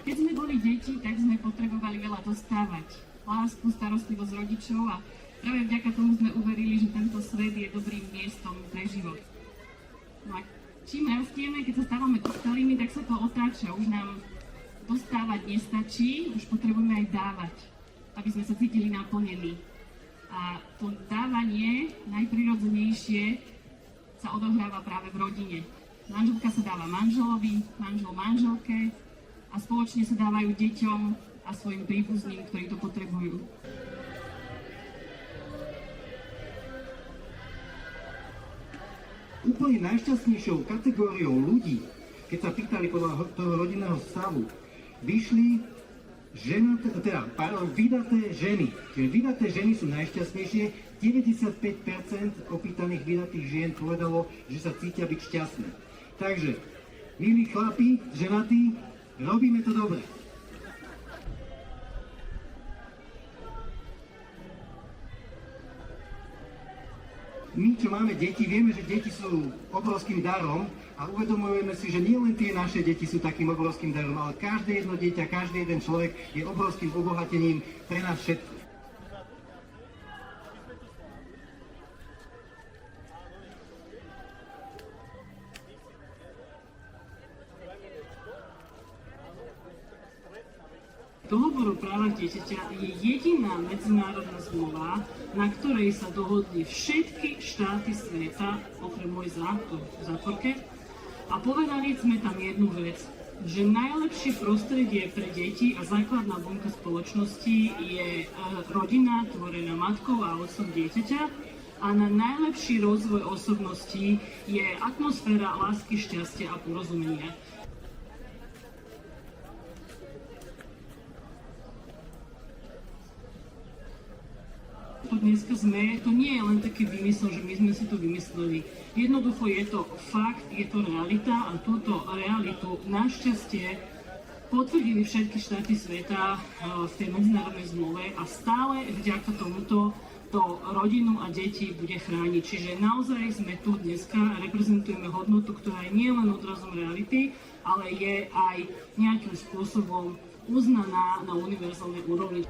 Keď sme boli deti, tak sme potrebovali veľa dostávať. Lásku, starostlivosť rodičov a práve vďaka tomu sme uverili, že tento svet je dobrým miestom pre život. No a čím rastieme, keď sa stávame dospelými, tak sa to otáča. Už nám dostávať nestačí, už potrebujeme aj dávať, aby sme sa cítili naplnení. A to dávanie najprirodzenejšie sa odohráva práve v rodine. Manželka sa dáva manželovi, manžel manželke a spoločne sa dávajú deťom a svojim príbuzným, ktorí to potrebujú. Úplne najšťastnejšou kategóriou ľudí, keď sa pýtali podľa toho rodinného stavu, vyšli vydaté ženy. Čiže vydaté ženy sú najšťastnejšie. 95% opýtaných vydatých žien povedalo, že sa cítia byť šťastné. Takže, milí chlapi, ženatí, robíme to dobre. My, čo máme deti, vieme, že deti sú obrovským darom a uvedomujeme si, že nielen tie naše deti sú takým obrovským darom, ale každé jedno dieťa, každý jeden človek je obrovským obohatením pre nás všetkých. Dohovor o právach dieťaťa je jediná medzinárodná zmluva, na ktorej sa dohodli všetky štáty sveta, okrem USA, tu v zátvorke, a povedali sme tam jednu vec, že najlepšie prostredie pre deti a základná bunka spoločnosti je rodina tvorená matkou a otcom dieťaťa a na najlepší rozvoj osobností je atmosféra lásky, šťastia a porozumenia. Dneska to nie je len taký vymysel, že my sme si to vymysleli. Jednoducho je to fakt, je to realita a túto realitu našťastie potvrdili všetky štáty sveta v tej medzinárodnej zmluve a stále vďaka tomuto to rodinu a deti bude chrániť. Čiže naozaj sme tu dneska a reprezentujeme hodnotu, ktorá je nie len odrazom reality, ale je aj nejakým spôsobom uznaná na univerzálnej úrovni.